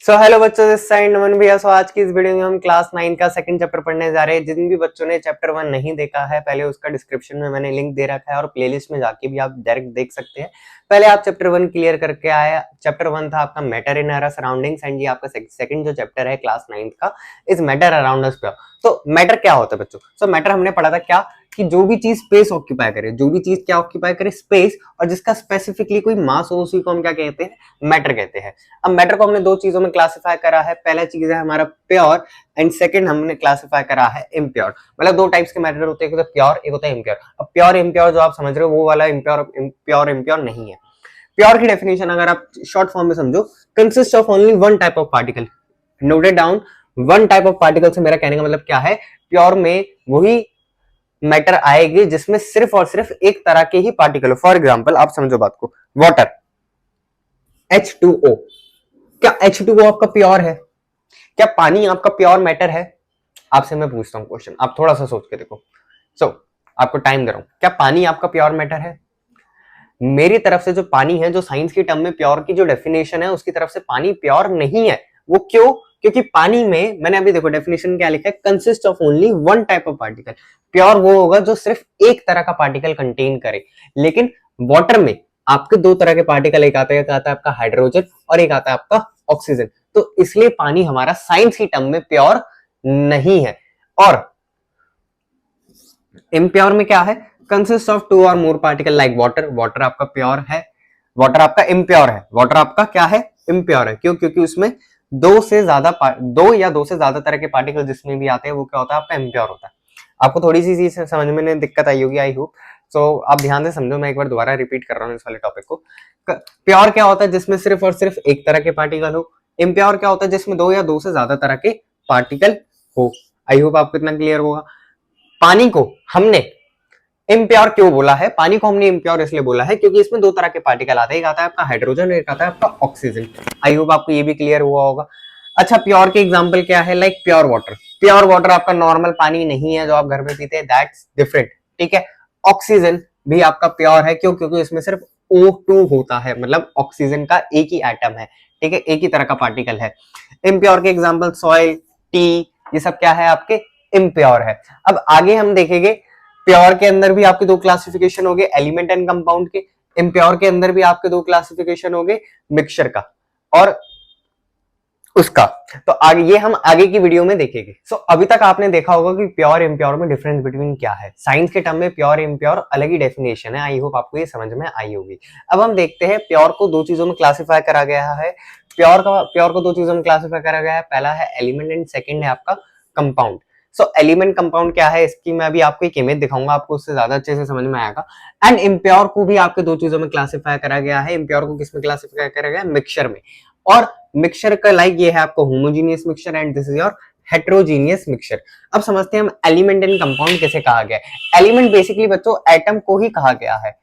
So hello बच्चों, this side नमन भैया। सो आज की इस वीडियो में हम क्लास 9 का सेकंड चैप्टर पढ़ने जा रहे हैं। जिन भी बच्चों ने चैप्टर 1 नहीं देखा है, पहले उसका डिस्क्रिप्शन में मैंने लिंक दे रखा है और प्लेलिस्ट में जाके भी आप डायरेक्ट देख सकते हैं। पहले आप चैप्टर 1 क्लियर करके आए। चैप्टर 1 था आपका matter in our surroundings and ये आपका सेकंड जो चैप्टर है क्लास 9 का इज मैटर अराउंड अस। तो मैटर क्या होता है बच्चों? सो मैटर हमने पढ़ा था क्या कि जो भी चीज स्पेस ऑक्यूपाई करे, जो भी चीज क्या ऑक्यूपाई करे, स्पेस, और जिसका स्पेसिफिकली कोई मास हो उसी को हम क्या कहते हैं? मैटर कहते हैं। अब मैटर को हमने दो चीजों में क्लासिफाई करा है। पहला चीज है हमारा प्योर एंड सेकंड हमने क्लासिफाई करा है इम्प्योर। मतलब दो टाइप्स के मैटर होते हैं, एक होता है प्योर, एक होता है इम्प्योर। अब प्योर इम्प्योर जो आप समझ रहे हो वो वाला प्योर इम्प्योर नहीं है। प्योर की डेफिनेशन अगर आप शॉर्ट फॉर्म में समझो, consist of only one type of particle. Noted down, one type of particle से मेरा कहने का मतलब क्या है? प्योर में वही मैटर आएगी जिसमें सिर्फ और सिर्फ एक तरह के ही पार्टिकल हो। फॉर एग्जाम्पल आप समझो बात को, वाटर H2O। क्या H2O आपका प्योर है? क्या पानी आपका प्योर मैटर है? आपसे मैं पूछता हूं क्वेश्चन, आप थोड़ा सा सोच के देखो। आपको टाइम दे रहा हूं, क्या पानी आपका प्योर मैटर है? मेरी तरफ से जो पानी है, जो साइंस की टर्म में प्योर की जो डेफिनेशन है, उसकी तरफ से पानी प्योर नहीं है। वो क्यों? क्योंकि पानी में मैंने अभी देखो डेफिनेशन क्या लिखा है, consist of only one type of particle. Pure वो होगा जो सिर्फ एक तरह का पार्टिकल कंटेन करे। लेकिन वाटर में आपके दो तरह के पार्टिकल, एक आता है आपका हाइड्रोजन और एक आता है आपका ऑक्सीजन। तो इसलिए पानी हमारा साइंस की टर्म में प्योर नहीं है। और इम्प्योर में क्या है? Consist of two or more particle like water. Water आपका प्योर है, वाटर आपका इम्प्योर है। वाटर आपका क्या है? इम्प्योर है। क्यों? क्योंकि उसमें दो या दो से ज्यादा तरह के पार्टिकल जिसमें भी आते हैं वो क्या होता है? आपका इम्प्योर होता है। आपको थोड़ी सी चीज समझ में दिक्कत आई होगी, आई होप। सो आप ध्यान से समझो, मैं एक बार दोबारा रिपीट कर रहा हूँ इस वाले टॉपिक को। प्योर क्या होता है? जिसमें सिर्फ और सिर्फ एक तरह के पार्टिकल हो। इम्प्योर क्या होता है? जिसमें दो या दो से ज्यादा तरह के पार्टिकल हो। आई होप आपको इतना क्लियर होगा। पानी को हमने इम्प्योर क्यों बोला है? पानी को हमने इम्प्योर इसलिए बोला है क्योंकि इसमें दो तरह के पार्टिकल आते हैं, एक आता है आपका हाइड्रोजन, एक आता है आपका ऑक्सीजन। आई होप आपको ये भी क्लियर हुआ होगा। अच्छा, प्योर के एग्जांपल क्या है? Like pure water. Pure water आपका नॉर्मल पानी नहीं है जो आप घर में पीते हैं, दैट्स डिफरेंट। ठीक है। ऑक्सीजन भी आपका प्योर है। क्यों? क्योंकि इसमें सिर्फ O2 होता है, मतलब ऑक्सीजन का एक ही एटम है। ठीक है, एक ही तरह का पार्टिकल है। इम्प्योर के एग्जाम्पल सॉइल, टी, ये सब क्या है? आपके इम्प्योर है। अब आगे हम देखेंगे, प्योर के अंदर भी आपके दो क्लासिफिकेशन हो गए, एलिमेंट एंड कंपाउंड के। इम्प्योर के अंदर भी आपके दो क्लासिफिकेशन हो गए, मिक्सचर का और उसका। तो आगे ये हम आगे की वीडियो में देखेंगे। अभी तक आपने देखा होगा कि प्योर इम्प्योर में डिफरेंस बिटवीन क्या है। साइंस के टर्म में प्योर इम्प्योर अलग ही डेफिनेशन है। आई होप आपको ये समझ में आई होगी। अब हम देखते हैं, प्योर को दो चीजों में क्लासिफाई करा गया है। प्योर को दो चीजों में क्लासिफाई करा गया है। पहला है एलिमेंट एंड सेकेंड है आपका कंपाउंड। एलिमेंट कंपाउंड क्या है, इसकी मैं अभी आपको एक इमेज दिखाऊंगा, आपको उससे ज्यादा अच्छे से समझ में आएगा। एंड इम्प्योर को भी आपके दो चीजों में क्लासिफाई करा गया है। इम्प्योर को किसमें क्लासिफाई करा गया है? मिक्सचर में। और मिक्सचर का लाइक ये है आपको homogeneous mixture and this is your heterogeneous mixture. अब समझते हैं हम एलिमेंट एंड कंपाउंड कैसे कहा गया है। एलिमेंट बेसिकली बच्चों एटम को ही कहा गया है,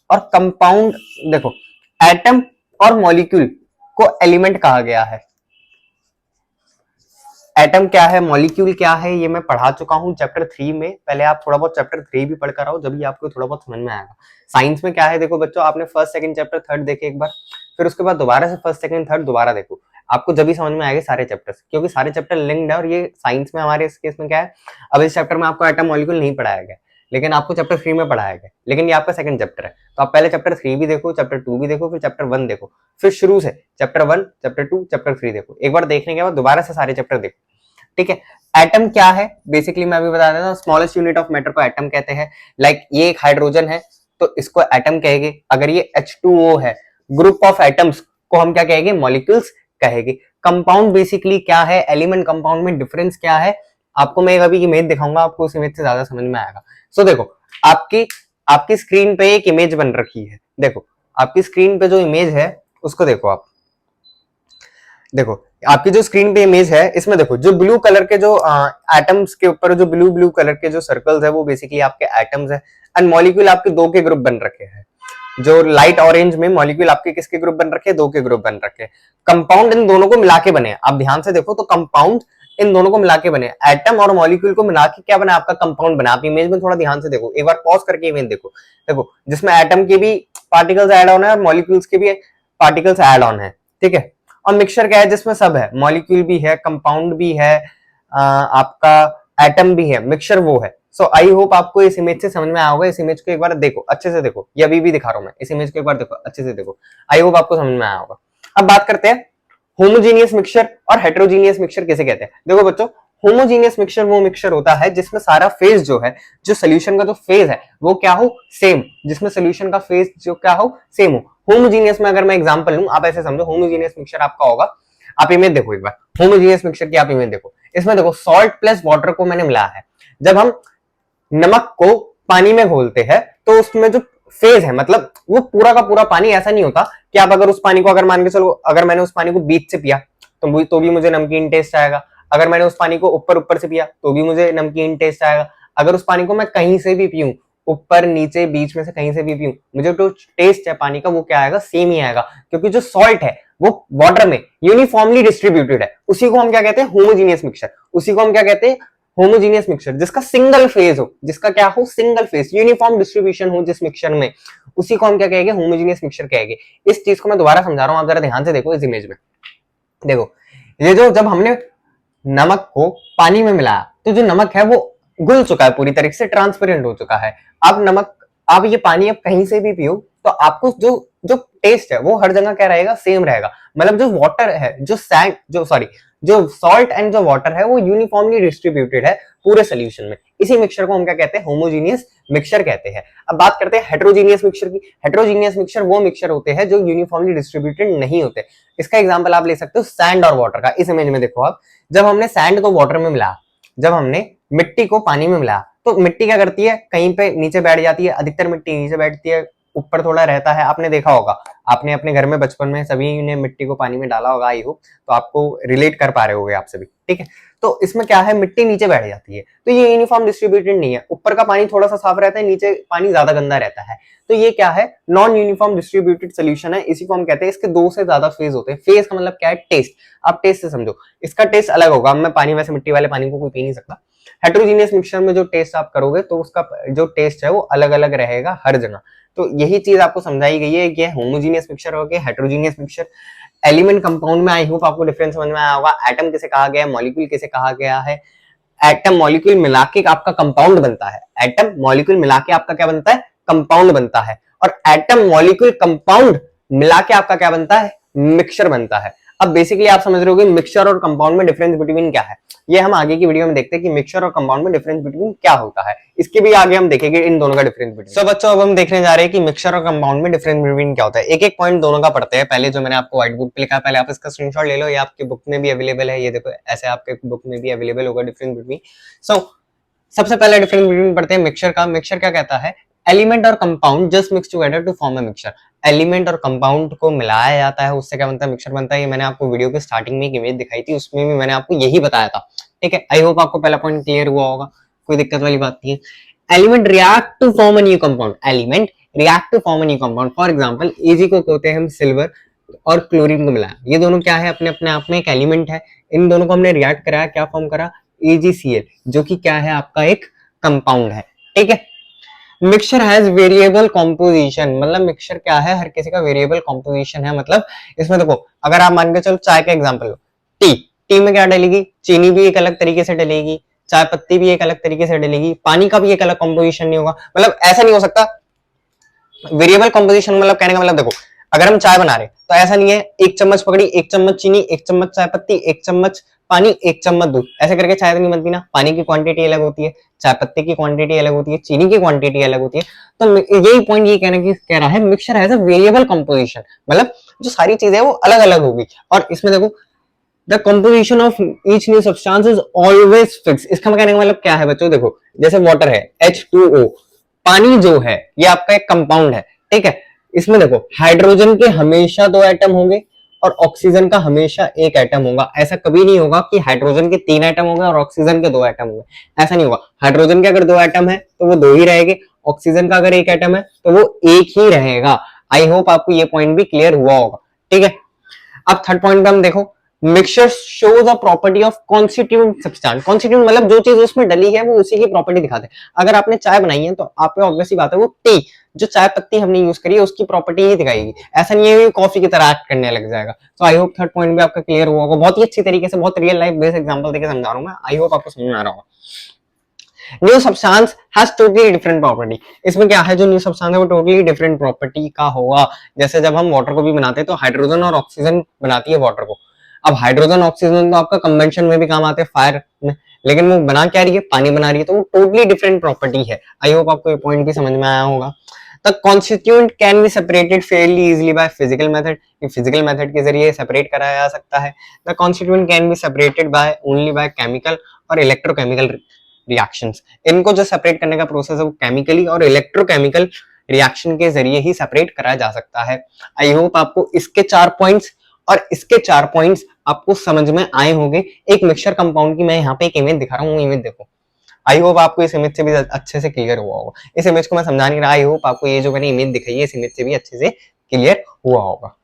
और कंपाउंड देखो, एटम और मॉलिक्यूल को एलिमेंट कहा गया है। एटम क्या है, मॉलिक्यूल क्या है, ये मैं पढ़ा चुका हूं चैप्टर 3 में। पहले आप थोड़ा बहुत चैप्टर 3 भी पढ़ कर आओ, जब भी आपको थोड़ा बहुत समझ में आएगा। साइंस में क्या है देखो बच्चों, आपने फर्स्ट सेकंड चैप्टर थर्ड देखे एक बार, फिर उसके बाद दोबारा से फर्स्ट सेकंड थर्ड दोबारा देखो, आपको जब भी समझ में आएगा सारे चैप्टर्स, क्योंकि सारे चैप्टर लिंक्ड है। और ये साइंस में हमारे इस केस में क्या है, अब इस चैप्टर में आपको एटम मॉलिक्यूल नहीं पढ़ाया गया, लेकिन आपको चैप्टर 3 में पढ़ाया गया। लेकिन ये आपका सेकंड चैप्टर है, तो आप पहले चैप्टर 3 भी देखो, चैप्टर 2 भी देखो, फिर चैप्टर 1 देखो, फिर शुरू से चैप्टर 1, चैप्टर 2, चैप्टर 3 देखो। एक बार देखने के बाद दोबारा से सारे चैप्टर देखो। ठीक है। एटम क्या है बेसिकली मैं अभी बता देता हूं। स्मॉलेस्ट यूनिट ऑफ मैटर को एटम कहते हैं। लाइक ये एक हाइड्रोजन है तो इसको एटम कहेंगे। अगर ये H2O है, ग्रुप ऑफ एटम्स को हम क्या कहेंगे? मॉलिक्यूल्स कहेंगे। कंपाउंड बेसिकली क्या है, एलिमेंट कंपाउंड में डिफरेंस क्या है, आपको मैं अभी इमेज दिखाऊंगा, आपको उस इमेज से ज्यादा समझ में आएगा। देखो, आपकी स्क्रीन पे एक इमेज बन रखी है। देखो आपकी स्क्रीन पे जो इमेज है उसको देखो आप। देखो आपकी जो स्क्रीन पे इमेज है, इसमें देखो जो ब्लू कलर के जो एटम्स के ऊपर जो ब्लू कलर के जो सर्कल्स है वो बेसिकली आपके एटम्स है। एंड मॉलिक्यूल आपके दो के ग्रुप बन रखे हैं। जो लाइट ऑरेंज में मॉलिक्यूल आपके किसके ग्रुप बन रखे हैं? दो के ग्रुप बन रखे हैं। कंपाउंड इन दोनों को मिला के बने। आप ध्यान से देखो तो कंपाउंड इन दोनों को मिला के बने। एटम और मॉलिक्यूल को मिला के क्या बना? आपका कंपाउंड बना। आप इमेज में थोड़ा ध्यान से देखो, एक बार पॉज करके इमेज देखो। देखो जिसमें एटम के भी पार्टिकल्स ऐड ऑन है और मॉलिक्यूल्स के भी पार्टिकल्स ऐड ऑन है। ठीक है। और मिक्सचर क्या है, जिसमें सब है, मॉलिक्यूल भी है, कंपाउंड भी है, आपका एटम भी है, मिक्सचर वो है। सो आई होप आपको इस इमेज से समझ में आया होगा। इस इमेज को एक बार देखो, अच्छे से देखो, ये अभी भी दिखा रहा हूं मैं, इस इमेज को एक बार देखो, अच्छे से देखो, आई होप आपको समझ में आया होगा। अब बात करते हैं होमोजीनियस मिक्सचर और हेटेरोजीनियस मिक्सचर किसे कहते हैं। देखो बच्चों, होमोजीनियस मिक्सचर वो मिक्सचर होता है जिसमें सारा फेज जो है, जो सोल्यूशन का जो फेज है वो क्या हो, सेम, जिसमें सोल्यूशन का फेज जो क्या हो, सेम हो। होमोजीनियस में अगर मैं एग्जांपल लूं, आप ऐसे समझो, होमोजीनियस मिक्सचर आपका होगा, आप इमेज देखो एक बार, होमोजीनियस मिक्सचर की आप इमेज देखो, इसमें देखो सॉल्ट प्लस वाटर को मैंने मिलाया है। जब हम नमक को पानी में घोलते हैं तो उसमें जो फेज है, मतलब वो पूरा का पूरा पानी ऐसा नहीं होता कि आप अगर उस पानी को, अगर मान के चलो, अगर मैंने उस पानी को बीच से पिया तो भी मुझे नमकीन टेस्ट आएगा, अगर मैंने उस पानी को ऊपर ऊपर से पिया तो भी मुझे नमकीन टेस्ट आएगा, अगर उस पानी को मैं कहीं से भी पीऊं, ऊपर नीचे बीच में से कहीं से भी पीऊं, मुझे जो टेस्ट है पानी का वो क्या आएगा, सेम ही आएगा, क्योंकि जो सॉल्ट है वो वाटर में यूनिफॉर्मली डिस्ट्रीब्यूटेड है। उसी को हम क्या कहते हैं, होमोजीनियस मिक्सचर। उसी को हम क्या कहते हैं, होमोजीनियस मिक्सचर, जिसका सिंगल फेज हो, जिसका क्या हो, सिंगल फेज, यूनिफॉर्म डिस्ट्रीब्यूशन हो जिस मिक्सचर में, उसी को हम क्या कहेंगे, होमोजीनियस मिक्सचर कहेंगे। इस चीज को मैं दोबारा समझा रहा हूं, आप जरा ध्यान से देखो इस इमेज में। देखो, ये जो जब हमने नमक को पानी में मिलाया तो जो नमक है वो घुल चुका है, पूरी तरीके से ट्रांसपेरेंट हो चुका है। अब नमक, अब ये पानी अब कहीं से भी पियो तो आपको जो जो टेस्ट है वो हर जगह क्या रहेगा, सेम रहेगा। मतलब जो वाटर है, जो सैंड, जो सॉल्ट एंड जो वाटर है वो यूनिफॉर्मली डिस्ट्रीब्यूटेड है पूरे सोल्यूशन में। इसी मिक्सचर को हम क्या कहते हैं, होमोजीनियस मिक्सचर कहते हैं। अब बात करते हैं हेटेरोजीनियस मिक्सचर की। हेटेरोजीनियस मिक्सचर वो मिक्सचर होते हैं जो यूनिफॉर्मली डिस्ट्रीब्यूटेड नहीं होते। इसका एग्जांपल आप ले सकते हो सैंड और वाटर का। इस इमेज में देखो आप, जब हमने सैंड को वाटर में मिलाया, जब हमने मिट्टी को पानी में मिलाया, तो मिट्टी क्या करती है, कहीं पे नीचे बैठ जाती है, अधिकतर मिट्टी नीचे बैठती है, ऊपर थोड़ा रहता है। आपने देखा होगा, आपने अपने घर में बचपन में सभी ने मिट्टी को पानी में डाला होगा, आई होप, तो आपको रिलेट कर पा रहे होगे आप सभी, ठीक है। तो इसमें क्या है, मिट्टी नीचे बैठ जाती है, तो ये यूनिफॉर्म डिस्ट्रीब्यूटेड नहीं है। ऊपर का पानी थोड़ा सा साफ रहता है, नीचे पानी ज्यादा गंदा रहता है, तो ये क्या है, नॉन यूनिफॉर्म डिस्ट्रीब्यूटेड सोल्यूशन है। इसी को हम कहते हैं, इसके दो से ज्यादा फेज होते हैं। फेज का मतलब क्या है, टेस्ट। आप टेस्ट से समझो, इसका टेस्ट अलग होगा। मैं पानी, वैसे मिट्टी वाले पानी को कोई पी नहीं सकता। हेटेरोजीनियस मिक्सचर में जो टेस्ट आप करोगे तो उसका जो टेस्ट है वो अलग अलग रहेगा हर जगह। तो यही चीज आपको समझाई गई है कि होमोजीनियस मिक्सचर हो गया, हेटेरोजीनियस मिक्सचर। एलिमेंट कंपाउंड में आई होप आपको डिफरेंस समझ में आया होगा। एटम किसे कहा गया है, मॉलिक्यूल किसे कहा गया है। एटम मॉलिक्यूल मिला के आपका कंपाउंड बनता है। एटम मॉलिक्यूल मिला के आपका क्या बनता है, कंपाउंड बनता है। और एटम मॉलिक्यूल कंपाउंड मिला के आपका क्या बनता है, मिक्सचर बनता है। अब बेसिकली आप समझ रहे होगे मिक्सचर और कंपाउंड में डिफरेंस बिटवीन क्या है। ये हम आगे की वीडियो में देखते हैं कि मिक्सचर और कंपाउंड में डिफरेंस बिटवीन क्या होता है। इसके भी आगे हम देखेंगे इन दोनों का डिफरेंस बिटवीन। सो बच्चों, अब हम देखने जा रहे हैं कि मिक्सचर और कंपाउंड में डिफरेंस बिटवीन क्या होता है। एक एक पॉइंट दोनों का पढ़ते हैं। पहले जो मैंने आपको व्हाइट बुक पे लिखा है, पहले आप इसका स्क्रीनशॉट ले लो, ये आपकी बुक में भी अवेलेबल है। ये देखो, ऐसे आपके बुक में भी अवेलेबल होगा डिफरेंस बिटवीन। सो सबसे पहले डिफरेंस बिटवीन पढ़ते हैं मिक्सचर का। मिक्सचर क्या कहता है, एलिमेंट और compound just mix together to form a mixture. Element और कंपाउंड को मिलाया जाता है, उससे क्या बनता है, मिक्सचर बनता है। ये मैंने आपको वीडियो के स्टार्टिंग में एक इमेज दिखाई थी, उसमें भी मैंने आपको यही बताया था, ठीक है। आई होप आपको पहला पॉइंट क्लियर हुआ होगा, कोई दिक्कत वाली बात नहीं है। Element react to form a new compound. Element react to form a new compound. For example, Ag को कहते हैं हम सिल्वर और क्लोरीन को मिलाया। ये दोनों क्या है, अपने अपने आप में एक एलिमेंट है। इन दोनों को हमने रिएक्ट कराया, क्या फॉर्म करा, AgCl, जो कि क्या है, आपका एक कंपाउंड है, ठीक है। Mixture has variable composition. मतलब मिक्सचर क्या है, हर किसी का वेरिएबल कॉम्पोजिशन है। मतलब इसमें देखो, अगर आप मान के चलो चाय का एग्जांपल लो, टी में क्या डलेगी, चीनी भी एक अलग तरीके से डलेगी, चाय पत्ती भी एक अलग तरीके से डलेगी, पानी का भी एक अलग कॉम्पोजिशन नहीं होगा। मतलब ऐसा नहीं हो सकता। वेरिएबल कॉम्पोजिशन मतलब कहने का मतलब देखो, अगर हम चाय बना रहे हैं तो ऐसा नहीं है एक चम्मच पकड़ी, एक चम्मच चीनी, एक चम्मच चाय पत्ती, एक चम्मच पानी, एक चम्मच दूध, ऐसे करके चाय तो नहीं बनती ना। पानी की क्वांटिटी अलग होती है, चाय पत्ती की क्वांटिटी अलग होती है, चीनी की क्वांटिटी अलग होती है। तो यही पॉइंट ये कह रहा है mixture has a variable composition, मतलब जो सारी चीजें है वो अलग अलग होगी। और इसमें देखो, the composition of each new substance is always fix. इसका कहने का मतलब क्या है बच्चों, देखो जैसे वाटर है H2O, पानी जो है ये आपका एक कंपाउंड है, ठीक है। इसमें देखो, हाइड्रोजन के हमेशा 2 एटम होंगे और ऑक्सीजन का हमेशा 1 एटम होगा। ऐसा कभी नहीं होगा कि हाइड्रोजन के 3 एटम होंगे और ऑक्सीजन के 2 एटम होंगे, ऐसा नहीं होगा। हाइड्रोजन के अगर 2 एटम है तो वो 2 ही रहेंगे, ऑक्सीजन का अगर 1 एटम है तो वो 1 ही रहेगा। आई होप आपको ये पॉइंट भी क्लियर हुआ होगा, ठीक है। अब थर्ड पॉइंट पे हम देखो, mixture shows a property of constituent substance. Constituent मतलब जो चीज उसमें डली है वो उसी की प्रॉपर्टी दिखाते हैं। अगर आपने चाय बनाई है तो आप पे ऑब्वियसली बात है वो टी, जो चाय पत्ती हमने यूज करी है उसकी प्रॉपर्टी ही दिखाएगी। ऐसा नहीं है कॉफी की तरह एक्ट करने लग जाएगा। तो आई होप थर्ड पॉइंट भी आपका क्लियर हुआ होगा। बहुत ही अच्छी तरीके से, बहुत रियल लाइफ बेस्ड एग्जांपल देके समझा रहा हूं मैं। आई होप आपको समझ में आ रहा होगा। New substance has totally different property. इसमें क्या है, जो न्यू सब्सटेंस है वो टोटली डिफरेंट प्रॉपर्टी का होगा। जैसे जब हम वाटर को भी बनाते हैं तो हाइड्रोजन और ऑक्सीजन बनाती है वाटर को। अब हाइड्रोजन ऑक्सीजन तो आपका कंबेंशन में भी काम आते हैं, फायर में, लेकिन वो बना क्या रही है, पानी बना रही है, तो वो टोटली डिफरेंट प्रॉपर्टी है। आई होप आपको ये पॉइंट भी समझ में आया होगा। The constituent can be separated Fairlie easily by physical method. Physical method के जरिए सेपरेट कराया जा सकता है। The constituent can be separated by only by chemical और इलेक्ट्रोकेमिकल रिएक्शंस। इनको जो सेपरेट करने का प्रोसेस है वो केमिकली और इलेक्ट्रोकेमिकल रिएक्शन के जरिए ही सेपरेट करा जा सकता है। आई होप आपको इसके 4 पॉइंट्स और इसके 4 पॉइंट्स आपको समझ में आए होंगे। एक मिक्सचर कंपाउंड की मैं यहाँ पे एक इमेज दिखा रहा हूँ, इमेज देखो। आई होप आपको इस इमेज से भी अच्छे से क्लियर हुआ होगा। इस इमेज को मैं समझा नहीं रहा, आई होप आपको ये जो मैंने इमेज दिखाई है इस इमेज से भी अच्छे से क्लियर हुआ होगा।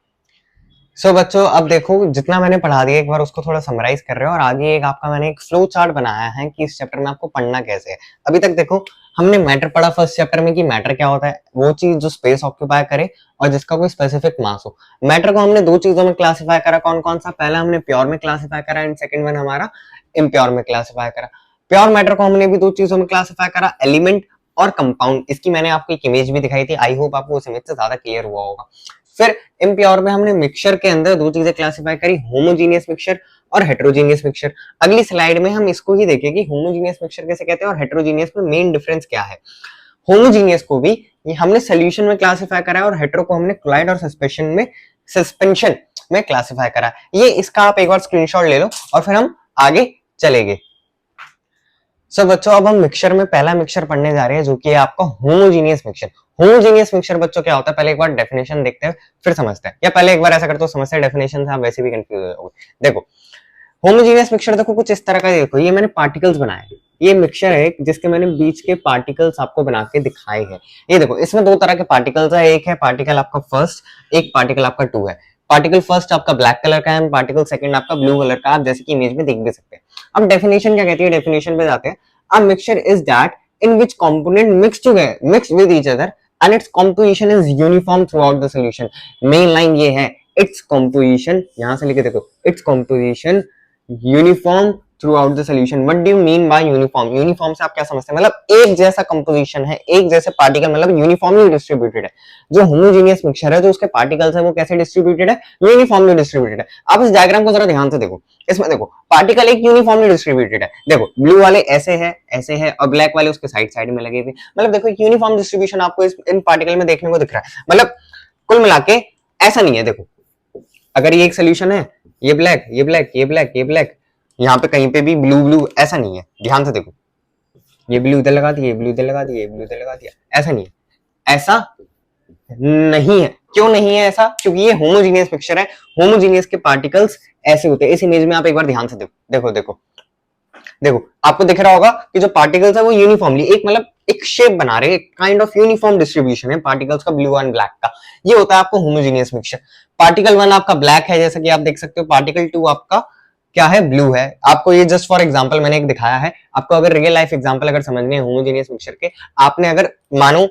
सो बच्चों अब देखो, जितना मैंने पढ़ा दिया एक बार उसको थोड़ा समराइज कर रहे हो, और आगे एक आपका मैंने एक फ्लो चार्ट बनाया है कि इस चैप्टर में आपको पढ़ना कैसे है। अभी तक देखो हमने मैटर पढ़ा फर्स्ट चैप्टर में कि मैटर क्या होता है, वो चीज जो स्पेस ऑक्यूपाई करे और जिसका कोई स्पेसिफिक मास हो। मैटर को हमने दो चीजों में क्लासिफाई करा, कौन कौन सा, पहला हमने प्योर में क्लासिफाई करा एंड सेकंड वन हमारा इम्प्योर में क्लासिफाई करा। प्योर मैटर को हमने भी दो चीजों में क्लासिफाई करा, एलिमेंट और कंपाउंड। इसकी मैंने आपको एक इमेज भी दिखाई थी, आई होप आपको उस इमेज से ज्यादा क्लियर हुआ होगा। फिर इम्प्योर में हमने मिक्सचर के अंदर दो चीजें क्लासिफाई करी, होमोजीनियस मिक्सचर और हेटेरोजीनियस मिक्सचर। अगली स्लाइड में हम इसको ही देखेंगे कि होमोजीनियस मिक्सचर कैसे कहते हैं और हेटेरोजीनियस में मेन डिफरेंस क्या है। होमोजीनियस को भी ये हमने सोल्यूशन में क्लासिफाई करा है और हेटेरो को हमने क्लोराइड और सस्पेंशन में क्लासिफाई करा। ये इसका आप एक बार स्क्रीनशॉट ले लो और फिर हम आगे चलेंगे। सो बच्चों अब हम मिक्सचर में पहला मिक्सचर पढ़ने जा रहे हैं जो कि है आपका होमोजीनियस मिक्सचर। होमोजीनियस मिक्सचर बच्चों क्या होता है, पहले एक बार डेफिनेशन देखते हैं फिर समझते हैं, या पहले एक बार ऐसा करते हो समझते हैं डेफिनेशन से, आप वैसे भी कंफ्यूज हो जाओगे। देखो होमोजीनियस मिक्सचर देखो कुछ इस तरह का, देखो ये मैंने पार्टिकल्स बनाए, ये मिक्सचर है जिसके मैंने बीच के पार्टिकल्स आपको बना के दिखाए हैं। ये देखो इसमें दो तरह के पार्टिकल्स है, एक है पार्टिकल आपका फर्स्ट, एक पार्टिकल आपका टू है। पार्टिकल फर्स्ट आपका ब्लैक कलर का है, पार्टिकल सेकंड आपका ब्लू कलर का, आप जैसे कि इमेज में देख भी सकते हैं। अब डेफिनेशन क्या कहती है, डेफिनेशन पे जाते हैं। A mixture is that in which component mix with each other and its composition is uniform through out the solution. Main line ये है, इट्स कंपोजिशन, यहां से लिखे देखो, its composition uniform through out the solution. What do you mean by uniform? Uniform से आप क्या समझते हैं, मतलब एक जैसा कंपोजिशन है, एक जैसे पार्टिकल, मतलब यूनिफॉर्मली डिस्ट्रीब्यूटेड है। जो होमोजीनियस मिक्सचर है, जो उसके पार्टिकल्स है वो कैसे डिस्ट्रीब्यूटेड है, यूनिफॉर्मली डिस्ट्रीब्यूटेड है। आप इस डायग्राम को जरा ध्यान से देखो, इसमें देखो पार्टिकल एक यूनिफॉर्मली डिस्ट्रीब्यूटेड है। देखो ब्लू वाले ऐसे है और ब्लैक वाले उसके साइड साइड में लगे हुए, मतलब देखो एक यूनिफॉर्म डिस्ट्रीब्यूशन आपको इन पार्टिकल में देखने को दिख रहा है। मतलब कुल मिला के ऐसा नहीं है। देखो अगर ये एक सोल्यूशन है, ये ब्लैक ये ब्लैक ये ब्लैक ये ब्लैक, यहाँ पे कहीं पे भी ब्लू ब्लू, ऐसा नहीं है। ध्यान से देखो, ये ब्लू इधर लगा दिया, ब्लू इधर लगा दिया, ये ब्लू इधर लगा दिया, ऐसा नहीं है, ऐसा नहीं है। क्यों नहीं है ऐसा? क्योंकि ये होमोजीनियस मिक्सचर है। होमोजीनियस के पार्टिकल्स ऐसे होते हैं। इस इमेज में आप एक बार ध्यान से देखो, देखो देखो देखो, आपको दिख रहा होगा कि जो पार्टिकल्स है वो यूनिफॉर्मली एक, मतलब एक शेप बना रहे हैं, काइंड ऑफ यूनिफॉर्म डिस्ट्रीब्यूशन है पार्टिकल्स का, ब्लू एंड ब्लैक का। ये होता है आपको होमोजीनियस मिक्सचर। पार्टिकल वन आपका ब्लैक है जैसा कि आप देख सकते हो, पार्टिकल टू आपका क्या है, ब्लू है। आपको ये जस्ट फॉर एग्जांपल मैंने एक दिखाया है। आपको अगर रियल लाइफ एग्जांपल अगर समझने हैं होमोजेनियस मिक्सचर के, आपने अगर मानो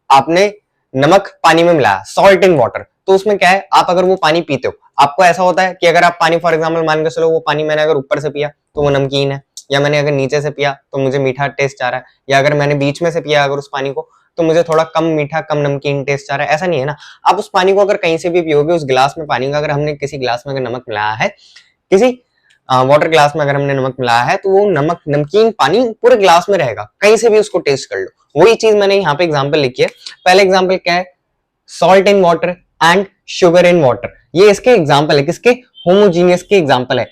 आपने नमक पानी में मिलाया, सॉल्ट इन वाटर, तो उसमें क्या है, आप अगर वो पानी पीते हो, आपको ऐसा होता है कि अगर आप पानी फॉर एग्जांपल मान के चलो वो पानी मैंने अगर ऊपर से पिया तो वो नमकीन है, या मैंने अगर नीचे से पिया तो मुझे मीठा टेस्ट आ रहा है, या अगर मैंने बीच में से पिया अगर उस पानी को तो मुझे थोड़ा कम मीठा कम नमकीन टेस्ट आ रहा है। ऐसा नहीं है ना। आप उस पानी को अगर कहीं से भी पियोगे, उस गिलास में पानी का अगर हमने किसी गिलास में अगर नमक मिलाया है, किसी वाटर ग्लास में अगर हमने नमक मिलाया है, तो वो नमक नमकीन पानी पूरे ग्लास में रहेगा, कहीं से भी उसको टेस्ट कर लो। वही चीज मैंने यहाँ पे एग्जांपल लिखी है। पहले एग्जांपल क्या है, salt in water and sugar in water. ये इसके एग्जांपल है, किसके, होमोजीनियस के एग्जांपल है।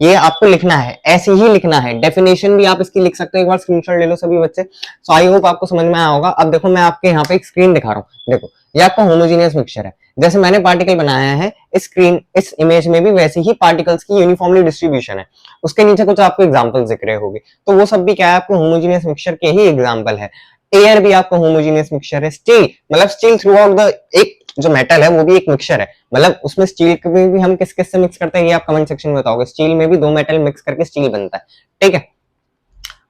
ये आपको लिखना है, ऐसे ही लिखना है। डेफिनेशन भी आप इसकी लिख सकते हो, एक बार स्क्रीनशॉट ले लो सभी बच्चे। सो आई होप आपको समझ में आया होगा। अब देखो मैं आपके यहाँ पे एक स्क्रीन दिखा रहा हूँ, देखो ये आपका होमोजीनियस मिक्सचर है। जैसे मैंने पार्टिकल बनाया है, इस इमेज में भी वैसे ही पार्टिकल्स की यूनिफॉर्मली डिस्ट्रीब्यूशन है। उसके नीचे कुछ आपको एग्जांपल्स दिख रहे होंगे, तो वो सब भी क्या है, आपको होमोजीनियस मिक्सचर के ही एग्जांपल है। एयर भी आपका होमोजीनियस मिक्सचर है। स्टील, मतलब स्टील थ्रू आउट द, एक जो मेटल है वो भी एक मिक्सचर है, मतलब उसमें स्टील भी हम किस किस से मिक्स करते हैं ये आप कमेंट सेक्शन में बताओगे। स्टील में भी दो मेटल मिक्स करके स्टील बनता है, ठीक है।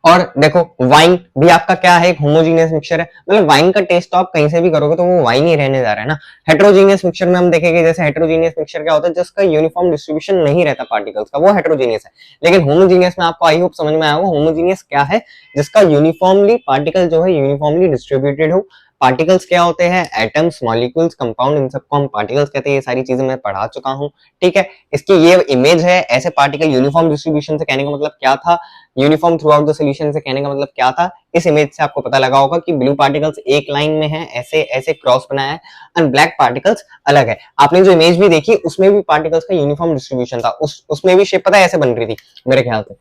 और देखो वाइन भी आपका क्या है, एक होमोजीनियस मिक्सचर है, मतलब वाइन का टेस्ट तो आप कहीं से भी करोगे तो वो वाइन ही रहने जा रहा है ना। हेट्रोजीनियस मिक्सचर में हम देखेंगे, जैसे हेट्रोजीनियस मिक्सचर क्या होता है, जिसका यूनिफॉर्म डिस्ट्रीब्यूशन नहीं रहता पार्टिकल्स का, वो हेट्रोजीनियस है। लेकिन होमोजीनियस में आपको आई होप समझ में आया होगा, होमोजीनियस क्या है, जिसका यूनिफॉर्मली पार्टिकल जो है यूनिफॉर्मली डिस्ट्रीब्यूटेड हो। पार्टिकल्स क्या होते हैं, एटम्स, मॉलिक्यूल्स, कंपाउंड, इन सबको हम पार्टिकल्स कहते हैं। ये सारी चीजें मैं पढ़ा चुका हूँ, ठीक है। इसकी ये इमेज है, ऐसे पार्टिकल यूनिफॉर्म डिस्ट्रीब्यूशन से कहने का मतलब क्या था, uniform through out the solution से कहने का मतलब क्या था। इस इमेज से आपको पता लगा होगा कि ब्लू पार्टिकल्स एक लाइन में है, ऐसे ऐसे क्रॉस बनाया है, एंड ब्लैक पार्टिकल्स अलग है। आपने जो इमेज भी देखी उसमें भी पार्टिकल्स का यूनिफॉर्म डिस्ट्रीब्यूशन था, उसमें भी शेप पता है ऐसे बन रही थी मेरे ख्याल से,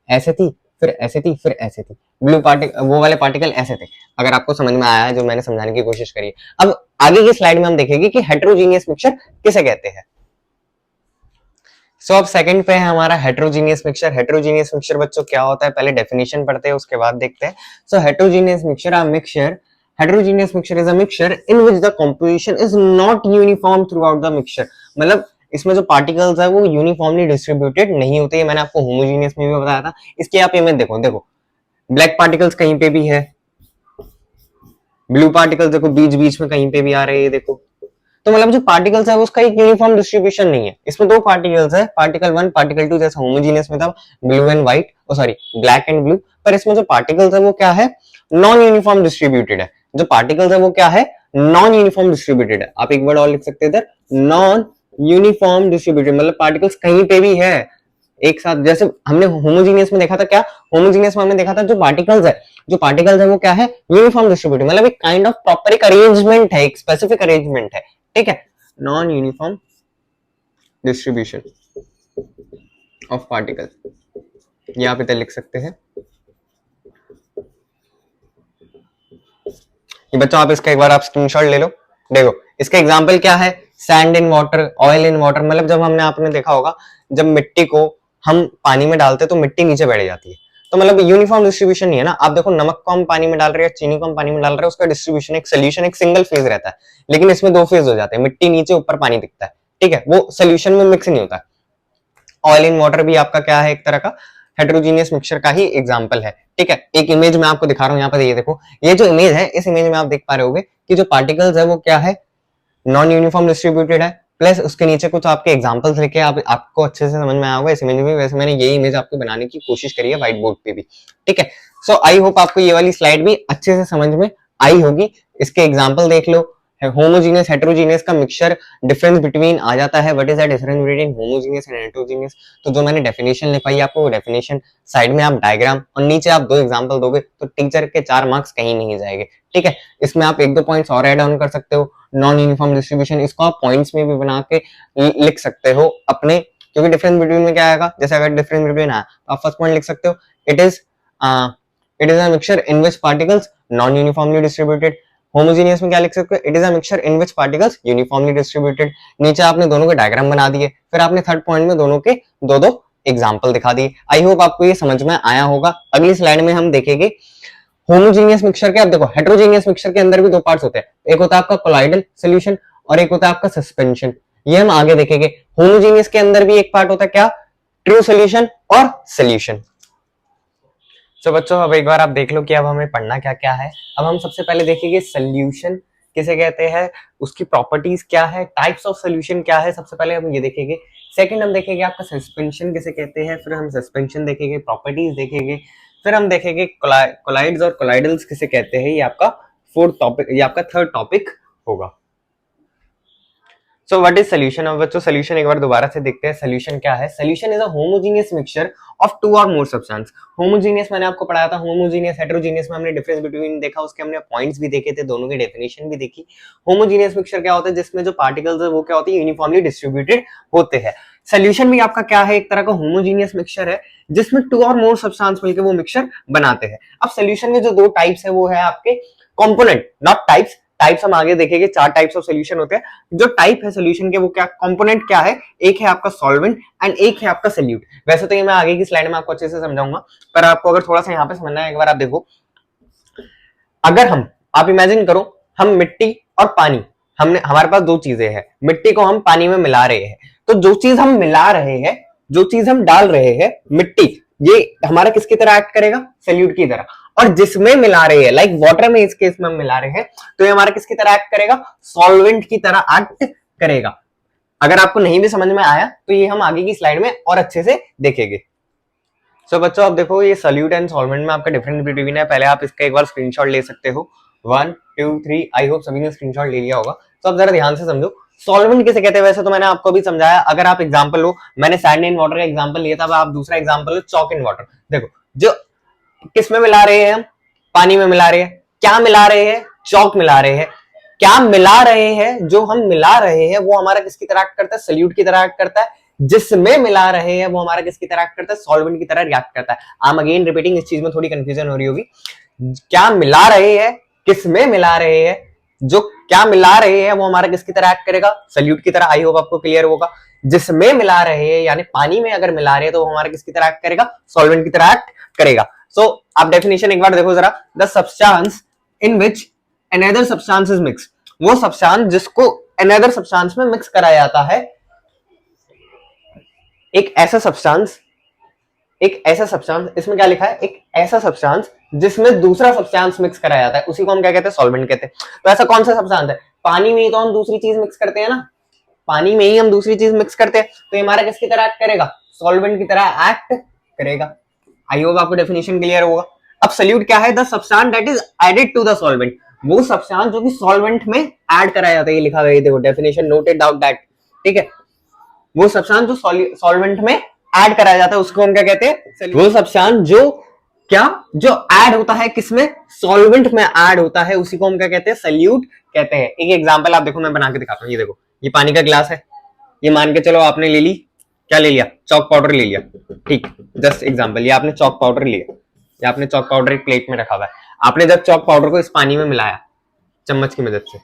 ऐसे थी, फिर ऐसे थी, फिर ऐसे थी। ब्लू पार्टिकल, वो वाले पार्टिकल ऐसे थे, अगर आपको समझ में आया है जो मैंने समझाने की कोशिश करी है। अब आगे की स्लाइड में हम देखेंगे कि हेट्रोजीनियस मिक्सचर किसे कहते हैं। अब सेकंड पे है हमारा हेट्रोजीनियस मिक्सचर। हेट्रोजीनियस मिक्सचर बच्चों क्या होता है, पहले डेफिनेशन पढ़ते हैं उसके बाद देखते हैं। Heterogeneous mixture a mixture, heterogeneous mixture is a mixture in which the composition is not uniform throughout the mixture, मतलब इसमें जो पार्टिकल्स है वो यूनिफॉर्मली डिस्ट्रीब्यूटेड नहीं होते। मैंने आपको होमोजीनियस में भी बताया था। इसके आप इमेज देखो, देखो ब्लैक पार्टिकल्स कहीं पे भी है, ब्लू पार्टिकल्स देखो बीच बीच में कहीं पे भी आ रहे हैं, देखो। तो मतलब जो पार्टिकल्स है उसका एक यूनिफॉर्म डिस्ट्रीब्यूशन नहीं है। इसमें दो पार्टिकल्स है, पार्टिकल 1 पार्टिकल 2, जैसा होमोजीनियस में था blue and white, sorry black and blue. पर इसमें जो पार्टिकल्स है वो क्या है, नॉन यूनिफॉर्म डिस्ट्रीब्यूटेड है। जो पार्टिकल्स है वो क्या है, नॉन यूनिफॉर्म डिस्ट्रीब्यूटेड है। आप एक वर्ड और लिख सकते हैं इधर, नॉन यूनिफॉर्म डिस्ट्रीब्यूटेड, मतलब पार्टिकल्स कहीं पे भी है एक साथ। जैसे हमने होमोजीनियस में देखा था, क्या होमोजीनियस में हमने देखा था, जो पार्टिकल्स है वो क्या है, यूनिफॉर्म डिस्ट्रीब्यूटेड, मतलब एक काइंड ऑफ प्रॉपर एक अरेंजमेंट है, एक स्पेसिफिक अरेंजमेंट है, ठीक है। Non uniform distribution of particle, ये आप इधर लिख सकते हैं। ये बच्चों आप इसका एक बार आप स्क्रीनशॉट ले लो। देखो इसका एग्जांपल क्या है, sand in water, oil in water, मतलब जब हमने आपने देखा होगा जब मिट्टी को हम पानी में डालते तो मिट्टी नीचे बैठ जाती है, तो मतलब यूनिफॉर्म डिस्ट्रीब्यूशन नहीं है ना। आप देखो नमक को हम पानी में डाल रहे हैं, चीनी को हम पानी में डाल रहे हैं, उसका डिस्ट्रीब्यूशन एक सोल्यूशन एक सिंगल फेज रहता है, लेकिन इसमें दो फेज हो जाते हैं, मिट्टी नीचे ऊपर पानी दिखता है, ठीक है, वो सोल्यूशन में मिक्स नहीं होता। ऑयल इन वाटर भी आपका क्या है, एक तरह का हेट्रोजीनियस मिक्सचर का ही एग्जांपल है, ठीक है। एक इमेज में आपको दिखा रहा हूं यहाँ पर, ये देखो, ये जो इमेज है इस इमेज में आप देख पा रहे होगे कि जो पार्टिकल्स है वो क्या है, नॉन यूनिफॉर्म डिस्ट्रीब्यूटेड है, प्लस उसके नीचे कुछ आपके एग्जांपल्स लिखे, आपको अच्छे से समझ में आया होगा इस इमेज में। वैसे मैंने ये इमेज आपको बनाने की कोशिश करी है व्हाइट बोर्ड पे भी, ठीक है। आई होप आपको ये वाली स्लाइड भी अच्छे से समझ में आई होगी। इसके एग्जाम्पल देख लो, होमोजीनियस हेट्रोजीनियस का मिक्सचर, डिफरेंस बिटवीन आ जाता है, what is the difference between homogeneous and heterogeneous. तो जो मैंने डेफिनेशन लिखाई आपको, वो डेफिनेशन साइड में आप डायग्राम और नीचे आप दो एग्जांपल दोगे तो टीचर के 4 मार्क्स कहीं नहीं जाएंगे, ठीक है। इसमें आप एक दो पॉइंट्स और ऐड ऑन कर सकते हो, नॉन यूनिफॉर्म डिस्ट्रीब्यूशन, इसको आप पॉइंट्स में भी बना के लिख सकते हो अपने, क्योंकि डिफरेंस बिटवीन में क्या आएगा, जैसे अगर डिफरेंस बिटवीन आया तो आप फर्स्ट पॉइंट लिख सकते हो, it is a mixture in which particles non uniformly distributed. Homogeneous में क्या लिख सकते हो, it is a mixture in which particles uniformly distributed. नीचे आपने दोनों के डायग्राम बना दिए, फिर आपने थर्ड पॉइंट में दोनों के दो दो एग्जाम्पल दिखा दिए। आई होप आपको ये समझ में आया होगा। अगली स्लाइड में हम देखेंगे होमोजीनियस मिक्सचर के। अब देखो हेट्रोजीनियस मिक्सचर के अंदर भी दो पार्ट्स होते हैं, एक होता है आपका कोलाइडल सॉल्यूशन और एक होता है आपका सस्पेंशन, ये हम आगे देखेंगे। होमोजीनियस के अंदर भी एक पार्ट होता है क्या, ट्रू सॉल्यूशन और सॉल्यूशन। बच्चों अब एक बार आप देख लो कि अब हमें पढ़ना क्या क्या है। अब हम सबसे पहले देखेंगे सॉल्यूशन किसे कहते हैं, उसकी प्रॉपर्टीज क्या है, टाइप्स ऑफ सॉल्यूशन क्या है, सबसे पहले हम ये देखेंगे। सेकंड हम देखेंगे आपका सस्पेंशन किसे कहते हैं, फिर हम सस्पेंशन देखेंगे, प्रॉपर्टीज देखेंगे, फिर हम देखेंगे कोलाइड्स और कोलाइडल्स किसे कहते हैं। ये आपका फोर्थ टॉपिक, ये आपका थर्ड टॉपिक होगा। What is solution. अब बच्चों सॉल्यूशन एक बार दोबारा से देखते हैं, सॉल्यूशन क्या है। Solution is a homogeneous mixture of two or more substance. Homogeneous मैंने आपको पढ़ाया था, होमोजीनियस हेट्रोजीनियस में हमने डिफरेंस बिटवीन देखा, उसके हमने पॉइंट्स भी देखे थे, दोनों की डेफिनेशन भी देखी। होमोजीनियस मिक्सचर क्या होता है, जिसमें जो पार्टिकल्स है वो क्या होती है, यूनिफॉर्मली डिस्ट्रीब्यूटेड होते हैं। सॉल्यूशन भी आपका क्या है, एक तरह का होमोजीनियस मिक्सचर है जिसमें टू और मोर सब्सटेंस मिलकर वो मिक्सचर बनाते हैं। अब सॉल्यूशन के जो दो टाइप्स है वो है आपके कंपोनेंट, नॉट टाइप्स। टाइप्स हम आगे देखेंगे, 4 टाइप्स ऑफ सॉल्यूशन होते हैं। जो टाइप है सॉल्यूशन के वो क्या, कंपोनेंट क्या है, एक है आपका सॉल्वेंट एंड एक है आपका सॉल्यूट। वैसे तो ये मैं आगे की स्लाइड में आपको अच्छे से समझाऊंगा, पर आपको अगर थोड़ा सा यहाँ पे समझना है, एक बार आप देखो, अगर आप इमेजिन करो हम मिट्टी और पानी हमने हमारे पास दो चीजें हैं, मिट्टी को हम पानी में मिला रहे हैं, तो जो चीज हम मिला रहे हैं, जो चीज हम डाल रहे हैं मिट्टी, ये हमारा किसकी तरह एक्ट करेगा, सल्यूट की तरह। और जिसमें मिला रहे हैं लाइक वाटर में इस केस में हम मिला रहे हैं, तो ये हमारा किसकी तरह एक्ट करेगा, सॉल्वेंट की तरह एक्ट करेगा। अगर आपको नहीं भी समझ में आया तो ये हम आगे की स्लाइड में और अच्छे से देखेंगे। सो बच्चों अब देखो ये सॉल्यूट एंड सॉल्वेंट में आपका डिफरेंस बिटवीन है, पहले आप इसका एक बार स्क्रीनशॉट ले सकते हो, 1 2 3, आई होप सभी ने स्क्रीनशॉट ले लिया होगा। तो अब जरा ध्यान से समझो सॉल्वेंट किसे कहते हैं। वैसे तो मैंने आपको भी समझाया, अगर आप एग्जांपल लो, मैंने सैंड इन वाटर का एग्जांपल लिया था, अब आप दूसरा example low chalk in water. देखो जो किस में मिला रहे हैं हम, पानी में मिला रहे हैं, क्या मिला रहे हैं, चॉक मिला रहे हैं। क्या मिला रहे हैं, जो हम मिला रहे हैं वो हमारा किसकी तरह एक्ट करता है, सल्यूट की तरह एक्ट करता है। जिसमें मिला रहे हैं वो हमारा किसकी तरह एक्ट करता है, सॉल्वेंट की तरह रिएक्ट करता है। आई एम अगेन रिपीटिंग, इस चीज में थोड़ी कंफ्यूजन हो रही होगी। क्या मिला रहे हैं, किसमें मिला रहे हैं, जो क्या मिला रहे हैं वो हमारा किसकी तरह एक्ट करेगा, सल्यूट की तरह। आई होप आपको क्लियर होगा। जिसमें मिला रहे हैं यानी पानी में अगर मिला रहे हैं तो वो हमारा किसकी तरह एक्ट करेगा, सॉल्वेंट की तरह एक्ट करेगा। सो आप डेफिनेशन एक बार देखो जरा, the substance in which another substance is mix, वो सब्सटेंस जिसको अनदर सब्सटेंस में मिक्स कराया जाता है। एक ऐसा सब्सटेंस इसमें क्या लिखा है, एक ऐसा सब्सटेंस जिसमें दूसरा सब्सटेंस मिक्स कराया जाता है, उसी को हम क्या कहते हैं, सॉल्वेंट कहते हैं। तो ऐसा कौन सा सब्सटेंस है, पानी में ही तो हम दूसरी चीज मिक्स करते हैं ना, पानी में ही हम दूसरी चीज मिक्स करते हैं, तो ये हमारा किसकी तरह एक्ट करेगा, सॉल्वेंट की तरह एक्ट करेगा। आई होप आपको डेफिनेशन क्लियर होगा। अब सल्यूट क्या है, the substance that is added to the solvent, वो सब्सटेंस जो कि सॉल्वेंट में ऐड कराया जाता है, ये लिखा गया, देखो डेफिनेशन नोटेड आउट दैट, ठीक है। वो सब्सटेंस जो सॉल्वेंट में ऐड कराया जाता है उसको हम क्या कहते हैं, वो सब्सटेंस जो क्या, जो ऐड होता है किसमें, सॉल्वेंट में ऐड होता है, उसी को हम क्या कहते हैं, सल्यूट कहते हैं। एक एग्जांपल आप देखो, मैं बना के दिखाता हूँ। ये देखो, ये पानी का ग्लास है, ये मान के चलो आपने ले ली, क्या ले लिया, चॉक पाउडर ले लिया, ठीक, जस्ट एग्जांपल, ये आपने चॉक पाउडर लिया, ये आपने चॉक पाउडर एक प्लेट में रखा हुआ है। आपने जब चॉक पाउडर को इस पानी में मिलाया चम्मच की मदद से,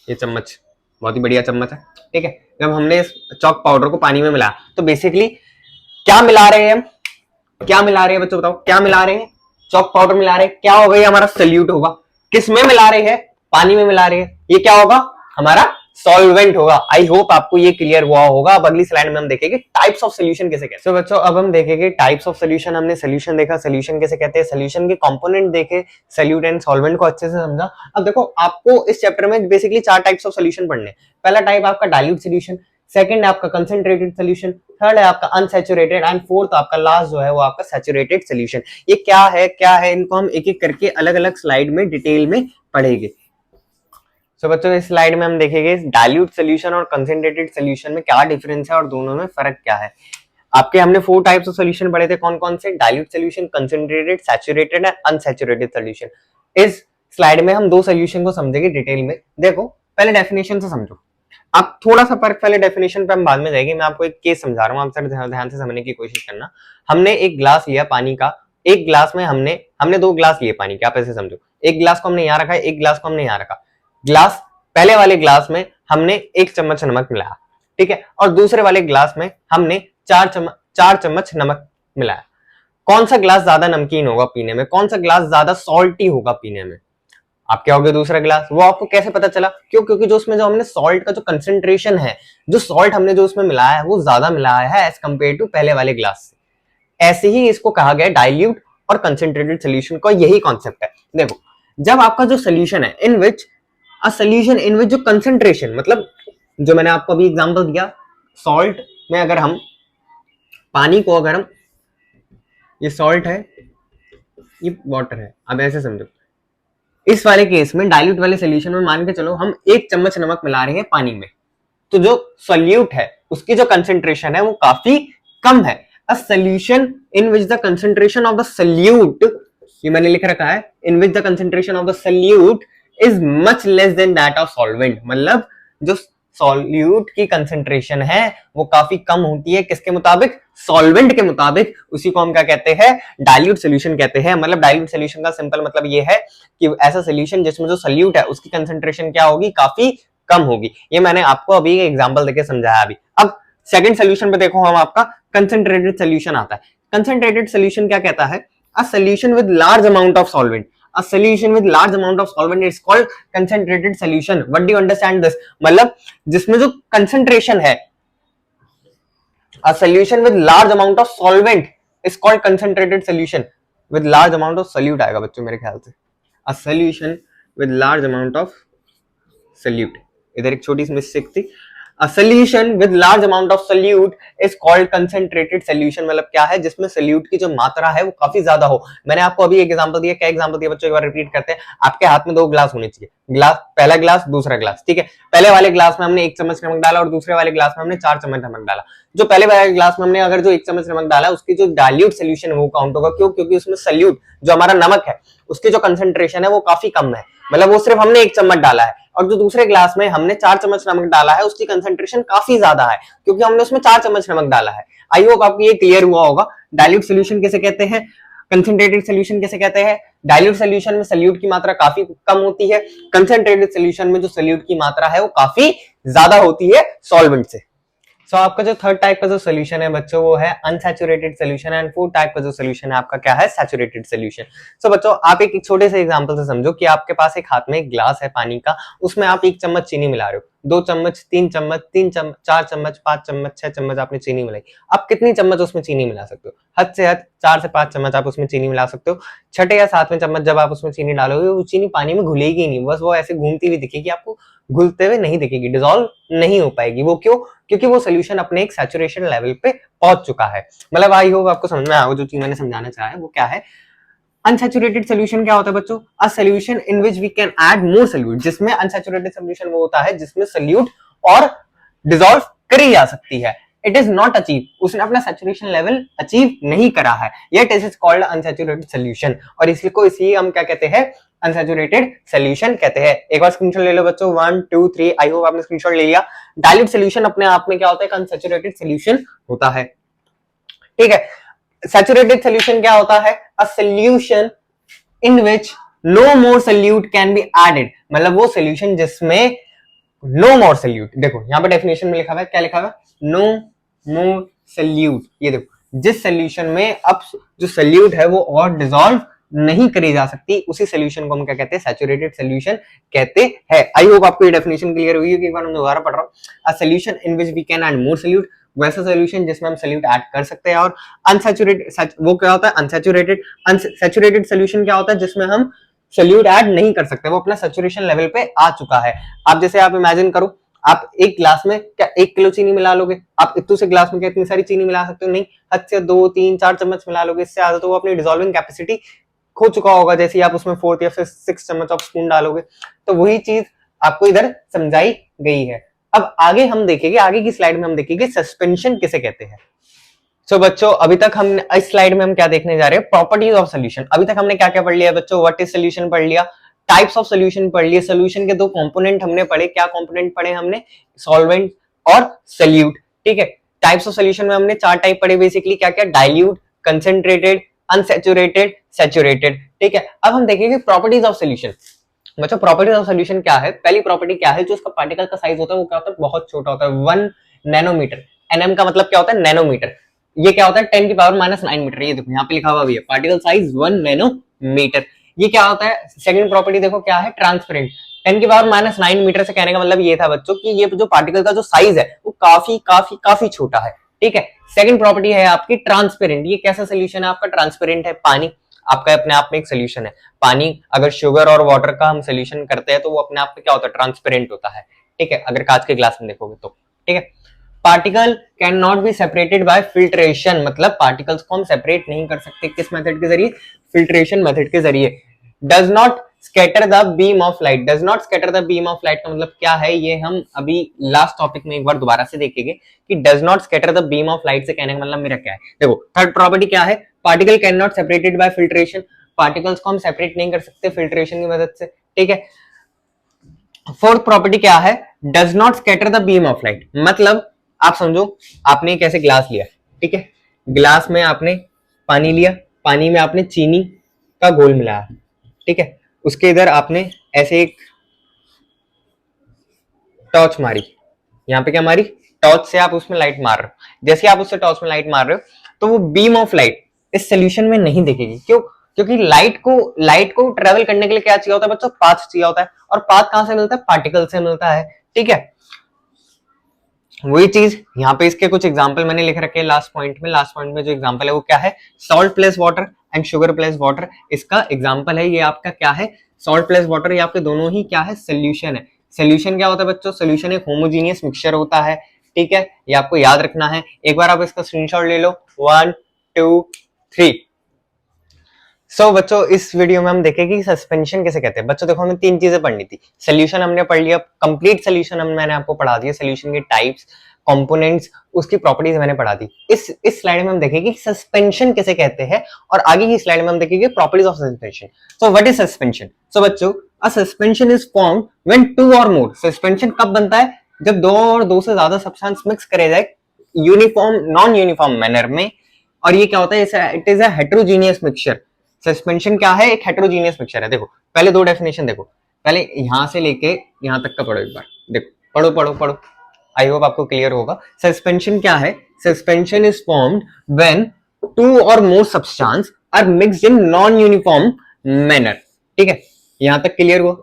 ये चम्मच बहुत ही बढ़िया चम्मच है, ठीक है। जब हमने इस चॉक पाउडर को पानी में मिलाया तो बेसिकली क्या मिला रहे हैं हम, क्या मिला रहे हैं बच्चों बताओ, क्या मिला रहे हैं, चॉक पाउडर मिला रहे हैं, क्या होगा, ये हमारा सल्यूट होगा। किस में मिला रहे हैं, पानी में मिला रहे हैं, ये क्या होगा, हमारा सॉल्वेंट होगा। आई होप आपको ये क्लियर हुआ होगा। अब अगली स्लाइड में हम देखेंगे टाइप्स ऑफ सॉल्यूशन कैसे कहते हैं। तो बच्चों अब हम देखेंगे टाइप्स ऑफ सॉल्यूशन। हमने सॉल्यूशन देखा, सॉल्यूशन कैसे कहते हैं, सॉल्यूशन के कंपोनेंट देखे, सॉल्यूट एंड सॉल्वेंट को अच्छे से समझा। अब देखो आपको इस चैप्टर में बेसिकली 4 टाइप्स ऑफ सॉल्यूशन पढ़ने। पहला टाइप आपका डाइल्यूट सॉल्यूशन, सेकंड है आपका कंसंट्रेटेड सॉल्यूशन, थर्ड है आपका अनसैचुरेटेड एंड फोर्थ आपका लास्ट जो है वो आपका सैचुरेटेड सॉल्यूशन। ये क्या है, इनको हम एक एक करके अलग अलग स्लाइड में डिटेल में पढ़ेंगे। तो बच्चों इस स्लाइड में हम देखेंगे डाइल्यूट सॉल्यूशन और कंसंट्रेटेड सॉल्यूशन में क्या डिफरेंस है और दोनों में फर्क क्या है। आपके हमने 4 टाइप्स ऑफ सॉल्यूशन पढ़े थे, कौन कौन से, dilute solution, concentrated, saturated and unsaturated solution. इस स्लाइड में हम 2 सॉल्यूशन को समझेंगे डिटेल में। देखो पहले डेफिनेशन से समझो, आप थोड़ा सा फर्क पहले डेफिनेशन पे हम बाद में जाएंगे। मैं आपको एक केस समझा रहा हूँ, आप सर ध्यान से समझने की कोशिश करना। हमने एक ग्लास लिया पानी का, एक ग्लास में हमने 2 ग्लास लिए पानी के, आप ऐसे समझो, एक ग्लास को हमने यहाँ रखा है, एक ग्लास को हमने यहाँ रखा। ग्लास पहले वाले ग्लास में हमने 1 चम्मच नमक मिलाया, ठीक है, और दूसरे वाले ग्लास में हमने 4 चम्मच नमक मिलाया। कौन सा ग्लास ज्यादा नमकीन होगा पीने में, कौन सा ग्लास ज्यादा सॉल्टी होगा पीने में, आप क्या होगे, दूसरा ग्लास। वो आपको कैसे पता चला, क्यों, क्योंकि जो उसमें जो हमने सॉल्ट का जो कंसेंट्रेशन है, जो सॉल्ट हमने जो उसमें मिलाया है वो ज्यादा मिलाया है एज कंपेयर टू पहले वाले ग्लास से। ऐसे ही इसको कहा गया डाइल्यूट और कंसेंट्रेटेड सॉल्यूशन का यही कॉन्सेप्ट है। देखो जब आपका जो सॉल्यूशन है in which a solution in विच जो कंसेंट्रेशन, मतलब जो मैंने आपको अभी एग्जांपल दिया, सॉल्ट में अगर हम पानी को, अगर हम, ये सॉल्ट है, ये वाटर है, अब ऐसे समझो, इस वाले केस में डाइल्यूट वाले सॉल्यूशन में मान के चलो हम 1 चम्मच नमक मिला रहे हैं पानी में, तो जो सॉल्यूट है उसकी जो कंसेंट्रेशन है वो काफी कम है। A solution in which the concentration of the solute, ये मैंने लिख रखा है, in which the concentration of the solute is much less than that of solvent, मतलब जो सॉल्यूट की कंसेंट्रेशन है वो काफी कम होती है, किसके मुताबिक, सॉल्वेंट के मुताबिक। उसी को हम क्या कहते हैं, डाइल्यूट सॉल्यूशन कहते हैं। मतलब डाइल्यूट सॉल्यूशन का सिंपल मतलब ये है कि ऐसा सॉल्यूशन जिसमें जो सॉल्यूट है उसकी कंसेंट्रेशन क्या होगी, काफी कम होगी। ये मैंने आपको अभी एक एग्जांपल देके समझाया अभी। अब सेकंड सॉल्यूशन पे देखो, हम आपका कंसेंट्रेटेड सॉल्यूशन आता है। कंसेंट्रेटेड सॉल्यूशन क्या कहता है, a solution with large amount of solvent. A solution with large amount of solvent is called concentrated solution. What do you understand this? मतलब जिसमें जो कंसंट्रेशन है, a solution with large amount of solvent is called concentrated solution. With large amount of solute आएगा बच्चों मेरे ख्याल से, a solution with large amount of solute. इधर एक छोटी सी मिस्टेक थी। A solution with large amount of solute is called concentrated solution। मतलब क्या है, जिसमें solute की जो मात्रा है वो काफी ज्यादा हो। मैंने आपको अभी एक एग्जांपल दिया, क्या एग्जांपल दिया बच्चों, एक बार रिपीट करते हैं। आपके हाथ में 2 ग्लास होने चाहिए, ग्लास, पहला ग्लास, दूसरा ग्लास, ठीक है। पहले वाले ग्लास में हमने 1 चम्मच नमक डाला और दूसरे वाले ग्लास में हमने 4 चम्मच नमक डाला। जो पहले वाले ग्लास में हमने अगर जो 1 चम्मच नमक डाला, उसकी जो डाइल्यूट सोल्यूशन है वो काउंट होगा। क्यों? क्योंकि उसमें सोल्यूट जो हमारा नमक है उसकी जो कंसंट्रेशन है वो काफी कम है, मतलब वो सिर्फ हमने 1 चम्मच डाला है। और जो दूसरे ग्लास में हमने 4 चम्मच नमक डाला है उसकी कंसंट्रेशन काफी ज्यादा है, क्योंकि हमने उसमें 4 चम्मच नमक डाला है। आई होप आपको ये क्लियर हुआ होगा। डाइल्यूट सोल्यूशन किसे कहते हैं, कंसंट्रेटेड सोल्यूशन किसे कहते हैं। डाइल्यूट सोल्यूशन में सोल्यूट की मात्रा काफी कम होती है, कंसंट्रेटेड सोल्यूशन में जो सोल्यूट की मात्रा है वो काफी ज्यादा होती है सॉल्वेंट से। सो आपका जो थर्ड टाइप का जो सोल्यूशन है बच्चों वो है unsaturated solution, and fourth type का जो सोल्यूशन है आपका क्या है, सैचुरेटेड सोल्यूशन। सो बच्चों आप एक छोटे से एग्जांपल से समझो कि आपके पास एक हाथ में एक ग्लास है पानी का, उसमें आप 1 चम्मच चीनी मिला रहे हो, 2 चम्मच, 3 चम्मच, 3 चम्मच, 4 चम्मच, 5 चम्मच, 6 चम्मच आपने चीनी मिलाई। आप कितनी चम्मच उसमें चीनी मिला सकते हो? हद से हद 4 से 5 चम्मच आप उसमें चीनी मिला सकते हो। छठे या सातवें चम्मच जब आप उसमें चीनी डालोगे वो चीनी पानी में घुलेगी नहीं, बस वो ऐसे घूमती हुई दिखेगी, आपको घुलते हुए नहीं दिखेगी, डिसॉल्व नहीं हो पाएगी। वो क्यों? क्योंकि वो सोल्यूशन अपने एक सैचुरेशन लेवल पे पहुंच चुका है। मतलब आई होप आपको समझ में आया जो चीज मैंने समझाना चाहा है वो क्या है। अनसैचुरेटेड सोल्यूशन क्या होता है बच्चों? A solution in which we can add more solute. जिसमें अनसैचुरेटेड सोल्यूशन वो होता है जिसमें सोल्यूट और डिसॉल्व करी जा सकती है। इट इज नॉट अचीव, उसने अपना सैचुरेशन लेवल अचीव नहीं करा है, yet it is called unsaturated solution. और इसको इसलिए हम क्या कहते हैं, अनसैचुरेटेड सोल्यूशन कहते हैं। एक बार स्क्रीनशॉट ले लो बच्चों, 1 2 3, आई होप आपने स्क्रीनशॉट ले लिया। डाइल्यूट सोल्यूशन अपने आप में क्या होता है, अनसैचुरेटेड सोल्यूशन होता है, ठीक है। सैचुरेटेड सोल्यूशन क्या होता है? A solution in which no more solute can be added. मतलब वो सोल्यूशन जिसमें नो मोर सोल्यूट, देखो यहाँ पे डेफिनेशन में लिखा हुआ है, क्या लिखा हुआ है, नो मोर सोल्यूट। ये देखो, जिस सोल्यूशन में अब जो सोल्यूट है वो और डिसॉल्व नहीं करी जा सकती, उसी सोल्यूशन को हम क्या कहते हैं, सैचुरेटेड सोल्यूशन कहते हैं। आई होप आपको ये डेफिनेशन क्लियर हुई है कि एक बार मैं दोबारा पढ़ रहा हूँ। A solution in which we can add more solute, वैसा सोल्यूशन जिसमें हम सोल्यूट ऐड कर सकते हैं। और अनसैचुरेटेड, वो क्या होता है, अनसैचुरेटेड। अनसैचुरेटेड सोल्यूशन क्या होता है, जिसमें हम सोल्यूट ऐड नहीं कर सकते, वो अपना सैचुरेशन लेवल पे आ चुका है। आप जैसे आप इमेजिन करो, आप एक ग्लास में क्या 1 किलो चीनी मिला लोगे? आप इतने से ग्लास में क्या इतनी सारी चीनी मिला सकते हो? नहीं, हद से 2 3 4 चम्मच मिला लोगे, इससे ज्यादा तो वो अपनी डिसॉल्विंग कैपेसिटी खो चुका होगा। जैसे आप उसमें 4th या फिर 6 चम्मच ऑफ स्पून डालोगे, तो वही चीज आपको इधर समझाई गई है। अब आगे हम देखेंगे, आगे की स्लाइड में हम देखेंगे सस्पेंशन किसे कहते हैं। सो बच्चों अभी तक हम इस स्लाइड में हम क्या देखने जा रहे हैं, प्रॉपर्टीज ऑफ सोल्यूशन। अभी तक हमने क्या क्या पढ़ लिया बच्चों, व्हाट इज सोल्यूशन पढ़ लिया, टाइप्स ऑफ सोल्यूशन पढ़ लिए, सोल्यूशन के 2 कंपोनेंट हमने पढ़े। क्या कंपोनेंट पढ़े हमने? सॉल्वेंट और सोल्यूट, ठीक है। टाइप्स ऑफ सोल्यूशन में हमने 4 टाइप पढ़े बेसिकली, क्या क्या, डाइल्यूट, कंसंट्रेटेड, अनसैचुरेटेड, सैचुरेटेड, ठीक है। अब हम देखेंगे प्रॉपर्टीज ऑफ सोल्यूशन। बच्चों प्रॉपर्टीज ऑफ सोल्यूशन क्या है? पहली प्रॉपर्टी क्या है, जो उसका पार्टिकल का साइज होता है वो क्या होता है, बहुत छोटा होता है, 1 नैनोमीटर। एनएम का मतलब क्या होता है, नैनोमीटर। ये क्या होता है, 10 की पावर -9 मीटर। ये देखो यहाँ पे लिखा हुआ भी है, पार्टिकल साइज 1 नैनोमीटर। ये क्या होता है? सेकंड प्रॉपर्टी देखो क्या है, ट्रांसपेरेंट। 10 की पावर -9 मीटर से कहने का मतलब ये था बच्चों कि ये जो पार्टिकल का जो साइज है वो काफी काफी काफी छोटा है, ठीक है। सेकंड प्रॉपर्टी है आपकी ट्रांसपेरेंट। ये कैसा सोल्यूशन है आपका? ट्रांसपेरेंट है। पानी आपका अपने आप में एक सोल्यूशन है। पानी अगर शुगर और वाटर का हम सोल्यूशन करते हैं तो वो अपने आप में क्या होता है, ट्रांसपेरेंट होता है, ठीक है। अगर कांच के ग्लास में देखोगे तो, ठीक है। Particle can not be separated by filtration, मतलब पार्टिकल्स को हम सेपरेट नहीं कर सकते, किस मेथड के जरिए? फिल्ट्रेशन मेथड के जरिए। Does not scatter the beam of light. Does not scatter the beam of light का मतलब क्या है, ये हम अभी लास्ट टॉपिक में एक बार दोबारा से देखेंगे कि does not scatter the beam of light से कहने का मतलब मेरा क्या है। देखो थर्ड प्रॉपर्टी क्या है, particle can not separated by filtration. Particles को हम सेपरेट नहीं कर सकते फिल्ट्रेशन की मदद से, ठीक है। फोर्थ प्रॉपर्टी क्या है, does not scatter the beam of light. मतलब आप समझो, आपने एक ऐसे ग्लास लिया, ठीक है। ग्लास में आपने पानी लिया, पानी में आपने चीनी का घोल मिलाया, ठीक है। उसके इधर आपने ऐसे एक टॉर्च मारी, यहाँ पे क्या मारी, टॉर्च से आप उसमें लाइट मार रहे हो। जैसे आप उससे टॉर्च में लाइट मार रहे हो तो वो बीम ऑफ लाइट इस सोल्यूशन में नहीं दिखेगी। क्यों? क्योंकि लाइट को ट्रेवल करने के लिए क्या चाहिए होता है बच्चों, पाथ चाहिए होता है, और पाथ कहां से मिलता है, पार्टिकल से मिलता है। ठीक है, वही चीज यहाँ पे इसके कुछ एग्जांपल मैंने लिख रखे हैं लास्ट पॉइंट में जो एग्जांपल है वो क्या है, salt plus water and sugar plus water. इसका एग्जांपल है ये आपका क्या है, सॉल्ट प्लस वाटर। ये आपके दोनों ही क्या है, सोल्यूशन है। सोल्यूशन क्या होता है बच्चों, सोल्यूशन एक होमोजीनियस मिक्सचर होता है। ठीक है, ये आपको याद रखना है। एक बार आप इसका स्क्रीनशॉट ले लो, 1 2 3। सो बच्चों इस वीडियो में हम देखेंगे कि सस्पेंशन कैसे कहते हैं। बच्चों देखो हमें 3 चीजें पढ़नी थी। सोल्यूशन हमने पढ़ लिया, कंप्लीट सोल्यूशन मैंने आपको पढ़ा दिया, सोल्यूशन के टाइप्स, कंपोनेंट्स, उसकी प्रॉपर्टीज मैंने पढ़ा दी। इस स्लाइड में हम देखेंगे कि सस्पेंशन कैसे कहते हैं, और आगे की स्लाइड में हम देखेंगे properties of suspension. So what is suspension? So बच्चों a suspension is formed when 2 or more. Suspension कब बनता है, जब 2 और 2 से ज्यादा सब्सटेंस मिक्स करे जाए यूनिफॉर्म नॉन यूनिफॉर्म मैनर में। और ये क्या होता है, it is a heterogeneous mixture. Suspension क्या है, एक हेटेरोजीनियस मिक्सचर है। देखो पहले 2 डेफिनेशन देखो, पहले यहां से लेके यहां तक का पढ़ो एक बार, देखो पढ़ो, आई होप आपको क्लियर होगा। सस्पेंशन क्या है, suspension is formed when 2 or more substance are mixed in non uniform manner. ठीक है, यहां तक क्लियर हुआ।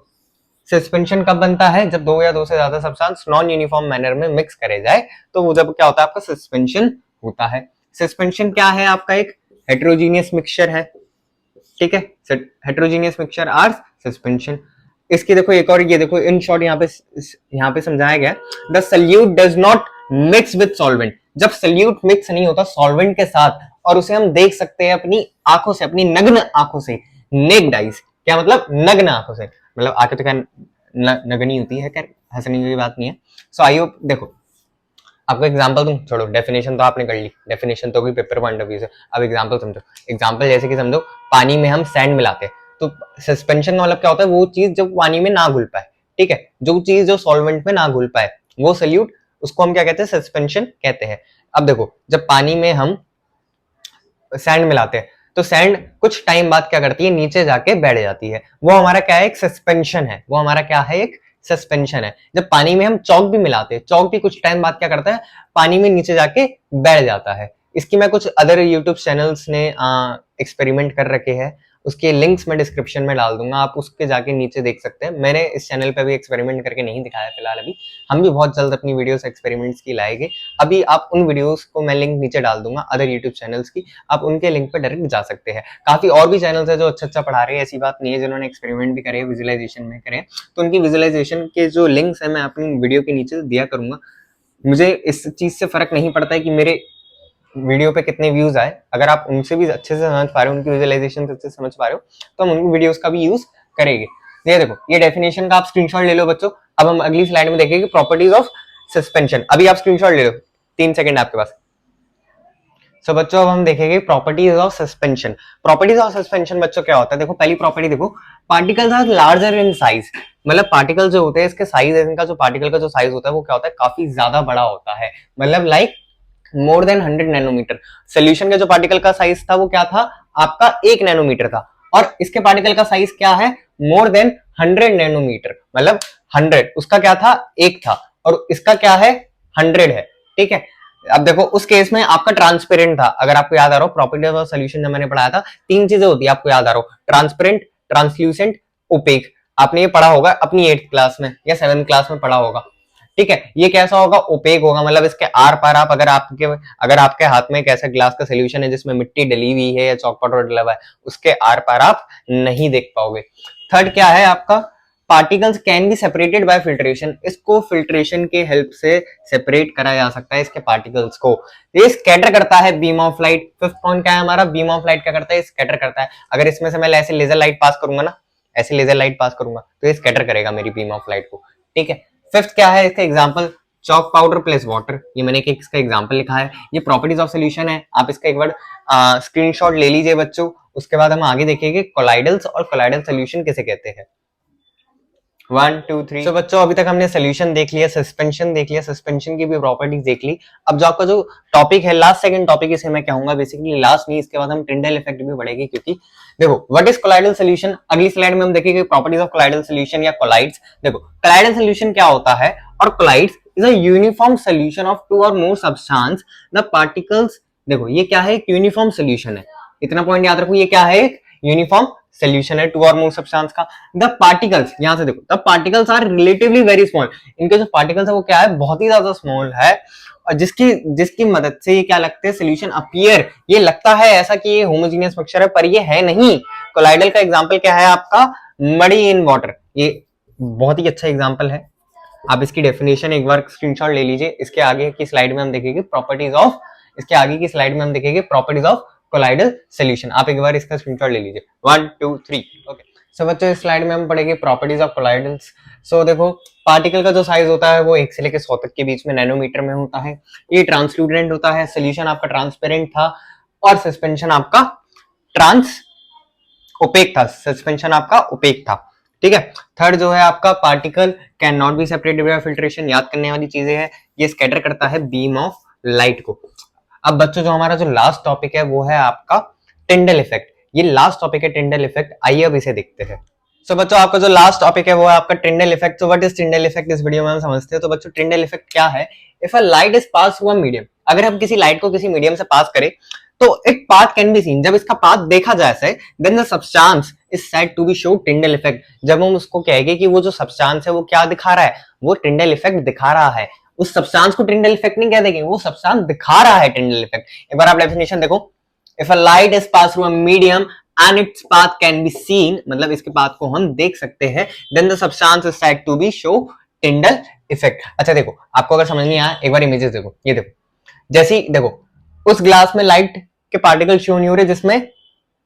सस्पेंशन कब बनता है, जब 2 या 2 से ज्यादा सब्सटेंस नॉन यूनिफॉर्म मैनर में मिक्स करे जाए, तो वो जब क्या होता है, आपका सस्पेंशन होता है। सस्पेंशन क्या है, आपका एक हेटेरोजीनियस मिक्सचर है। ठीक है, हेटेरोजीनियस मिक्सचर आर सस्पेंशन। इसकी देखो एक और, ये देखो इन शॉर्ट यहाँ पे समझाया गया, the solute does not mix with solvent. जब सल्यूट मिक्स नहीं होता सॉल्वेंट के साथ, और उसे हम देख सकते हैं अपनी आंखों से, अपनी नग्न आंखों से, नेक्ड आइज। क्या मतलब, नग्न आंखों से, मतलब आंखें तो क्या नग्नी होती है, क्या हंसने की बात नहीं है। सो आई होप, देखो आपको एग्जांपल तुम छोड़ो, डेफिनेशन तो आपने कर ली, डेफिनेशन तो भी पेपर पॉइंट ऑफ व्यू से। अब एग्जांपल समझो, एग्जांपल जैसे कि समझो पानी में हम सैंड मिलाते हैं, तो सस्पेंशन का मतलब क्या होता है, वो चीज जब पानी में ना घुल पाए। ठीक है, जो चीज जो सॉल्वेंट में ना घुल पाए, वो सल्यूट, उसको हम क्या कहते हैं, सस्पेंशन कहते हैं। अब देखो जब पानी में हम सैंड मिलाते हैं, तो सैंड कुछ टाइम बाद क्या करती है, नीचे जाके बैठ जाती है। वो हमारा क्या है, एक सस्पेंशन है। वो हमारा क्या है, एक सस्पेंशन है। जब पानी में हम चौक भी मिलाते हैं, चौक भी कुछ टाइम बाद क्या करता है, पानी में नीचे जाके बैठ जाता है। इसकी मैं कुछ अदर यूट्यूब चैनल्स ने एक्सपेरिमेंट कर रखे हैं, उसके लिंक्स मैं डिस्क्रिप्शन में डाल दूंगा, आप उसके जाके नीचे देख सकते हैं। मैंने इस चैनल पे भी एक्सपेरिमेंट करके नहीं दिखाया फिलहाल अभी, हम भी बहुत जल्द अपनी वीडियोस एक्सपेरिमेंट्स की लाएंगे। अभी आप उन वीडियोस को मैं लिंक नीचे डाल दूंगा अदर यूट्यूब चैनल्स की, आप उनके लिंक पे डायरेक्ट जा सकते हैं। काफी और भी चैनल्स है जो अच्छा पढ़ा रहे हैं, ऐसी बात नहीं है, जिन्होंने एक्सपेरिमेंट भी करे, विजुअलाइजेशन में करे, तो उनकी विजुअलाइजेशन के जो लिंक्स है मैं अपनी वीडियो के नीचे दिया करूंगा। मुझे इस चीज से फर्क नहीं पड़ता है कि मेरे वीडियो पे कितने व्यूज आए, अगर आप उनसे भी अच्छे से समझ पा रहे हो, उनकी विजुअलाइजेशन से अच्छे से समझ पा रहे हो, तो हम उनकी वीडियोस का भी यूज करेंगे। ये देखो, ये डेफिनेशन का आप स्क्रीनशॉट ले लो बच्चों। अब हम अगली स्लाइड में देखेंगे प्रॉपर्टीज ऑफ सस्पेंशन। अभी आप स्क्रीनशॉट ले लो, 3 सेकंड आपके पास। सो बच्चों अब हम देखेंगे properties of suspension. Properties of suspension बच्चों क्या होता है, देखो पहली प्रॉपर्टी देखो, particles are larger in size. मतलब पार्टिकल जो होते हैं, इसके साइज, इनका जो पार्टिकल का जो साइज होता है वो क्या होता है, काफी ज्यादा बड़ा होता है। मतलब like more than 100 nanometre. Solution का जो पार्टिकल का साइज था वो क्या था, आपका 1 नैनोमीटर था, और इसके पार्टिकल का साइज क्या है, मोर देन 100 नैनोमीटर। मतलब 100 उसका क्या था, 1 था, और इसका क्या है, 100 है। ठीक है, अब देखो उस केस में आपका ट्रांसपेरेंट था। अगर आपको याद आ रहा हो प्रॉपर्टीज ऑफ सॉल्यूशन जब मैंने पढ़ाया था, 3 चीजें होती है, आपको याद आ रहा हो, ट्रांसपेरेंट, ट्रांसल्यूसेंट, ओपेक। आपने ये पढ़ा होगा अपनी 8th क्लास में या 7th क्लास में पढ़ा होगा। ठीक है, ये कैसा होगा, ओपेक होगा। मतलब इसके आर पार आप अगर आपके हाथ में एक ऐसा ग्लास का सोल्यूशन है जिसमें मिट्टी डली हुई है या चॉक पाउडर डला हुआ है, उसके आर पार आप नहीं देख पाओगे। थर्ड क्या है आपका, particles can be separated by filtration. इसको फिल्ट्रेशन के हेल्प से सेपरेट करा जा सकता है इसके पार्टिकल्स को। ये स्कैटर करता है beam of light. Fifth point क्या है हमारा, बीम ऑफ लाइट क्या करता है, स्कैटर करता है। अगर इसमें से मैं ऐसे लेजर लाइट पास करूंगा ना, ऐसे लेजर लाइट पास करूंगा तो ये स्कैटर करेगा मेरी बीम ऑफ लाइट को। ठीक है, फिफ्थ क्या है इसका example, chalk powder plus water. ये मैंने एक इसका एग्जांपल लिखा है, ये प्रॉपर्टीज ऑफ सॉल्यूशन है। आप इसका एक बार स्क्रीनशॉट ले लीजिए बच्चों। उसके बाद हम आगे देखेंगे कोलाइडल्स और कोलाइडल सॉल्यूशन किसे कहते हैं। 1 2 3। तो बच्चों अभी तक हमने सोल्यूशन देख लिया, सस्पेंशन देख लिया, सस्पेंशन की भी प्रॉपर्टीज देख ली। अब जो आपका जो टॉपिक है, लास्ट सेकंड टॉपिक इसे मैं कहूंगा, बेसिकली लास्ट नहीं, इसके बाद हम टिंडल इफेक्ट भी पढ़ेंगे। क्योंकि देखो व्हाट इज कोलाइडल सॉल्यूशन, अगली स्लाइड में हम देखेंगे प्रॉपर्टीज ऑफ कोलाइडल सॉल्यूशन या कोलाइड्स। देखो कोलाइडल सॉल्यूशन क्या होता है, और colloids is a uniform solution of 2 or more substance the particles. देखो ये क्या है, एक यूनिफॉर्म सॉल्यूशन है, इतना पॉइंट याद रखो। ये क्या है, एक यूनिफॉर्म सोल्यूशन है टू और मोर सब्सटेंस का। द पार्टिकल्स, यहां से देखो, the particles are relatively very small, इनके जो पार्टिकल्स है वो क्या है, बहुत ही ज्यादा स्मॉल है, और जिसकी मदद से ये क्या लगते हैं, सोल्यूशन अपीयर, ये लगता है ऐसा कि ये होमोजीनियस मिक्सचर है, पर ये है नहीं। कोलाइडल का एग्जांपल क्या है आपका, मडी इन वाटर, ये बहुत ही अच्छा एग्जांपल है। आप इसकी डेफिनेशन एक बार स्क्रीनशॉट ले लीजिए, इसके आगे की स्लाइड में हम देखेंगे प्रॉपर्टीज ऑफ, इसके आगे की स्लाइड में हम देखेंगे प्रॉपर्टीज ऑफ कोलाइडल सोल्यूशन। आप एक बार इसका स्क्रीनशॉट ले लीजिए, 1 2 3। ओके, सो बच्चों इस स्लाइड में हम पढ़ेंगे प्रॉपर्टीज ऑफ कोलाइडल्स। सो देखो, पार्टिकल का जो साइज होता है वो 1 से लेकर 100 तक के बीच में नैनोमीटर में होता है। ये ट्रांसल्यूडेंट होता है, सोल्यूशन आपका ट्रांसपेरेंट था, और सस्पेंशन आपका ट्रांस ओपेक था, सस्पेंशन आपका ओपेक था। ठीक है, थर्ड जो है आपका, particle can not be separated by filtration, याद करने वाली चीजें है, ये स्कैटर करता है बीम ऑफ लाइट को। अब बच्चों जो हमारा जो लास्ट टॉपिक है वो है आपका टिंडल इफेक्ट, ये लास्ट टॉपिक है टिंडल इफेक्ट, आइए अब इसे देखते हैं। सो बच्चों आपका जो लास्ट टॉपिक है वो है आपका टिंडल इफेक्ट। तो व्हाट इज टिंडल इफेक्ट, इस वीडियो में हम समझते हैं। तो बच्चों टिंडल इफेक्ट क्या है, if a light is pass through a medium, अगर हम किसी लाइट को किसी मीडियम से पास करें तो it path can be seen, जब इसका पाथ देखा जाए, then the substance is said to be show Tyndall effect, जब हम उसको कहेंगे कि वो जो सब्सटेंस है वो क्या दिखा रहा है, वो टिंडल इफेक्ट दिखा रहा है। उस सब्सटेंस को टिंडल इफेक्ट नहीं कह देंगे, वो सब्सटेंस दिखा रहा है टिंडल इफेक्ट। एक बार आप डेफिनेशन देखो, if a light is pass through a medium and its path can be seen, मतलब इसके पाथ को हम देख सकते हैं, then the substance is said to be show Tyndall effect. अच्छा देखो, आपको अगर समझ नहीं आया एक बार इमेजेस देखो, ये देखो, जैसी देखो उस ग्लास में लाइट के पार्टिकल शो नहीं हो रहे जिसमें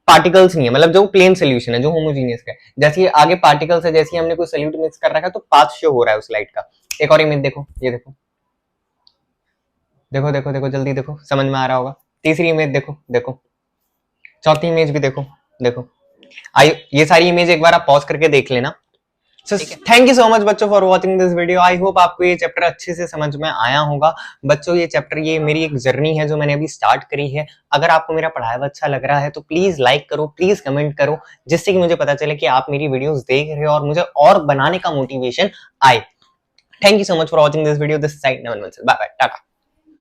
पार्टिकल्स नहीं है, मतलब जो प्लेन सोल्यूशन है, जो होमोजीनियस है, जैसे आगे पार्टिकल्स है, जैसे हमने कोई सोल्यूट मिक्स कर रखा है तो पाथ शो हो रहा है उस लाइट का। एक और इमेज देखो, ये देखो देखो देखो देखो, जल्दी देखो, समझ में आ रहा होगा। तीसरी इमेज देखो, देखो चौथी इमेज भी देखो, देखो ये सारी इमेज एक बार आप पॉज करके देख लेना। So thank you so much बच्चों for watching this video. I hope आपको ये चैप्टर अच्छे से समझ में आया होगा। बच्चों ये चैप्टर, ये मेरी एक जर्नी है जो मैंने अभी स्टार्ट करी है। अगर आपको मेरा पढ़ाया हुआ अच्छा लग रहा है तो प्लीज लाइक करो, प्लीज कमेंट करो, जिससे कि मुझे पता चले कि आप मेरी वीडियोस देख रहे हो और मुझे और बनाने का मोटिवेशन आए। Thank you so much for watching this video. This side Naman, bye bye, Tata.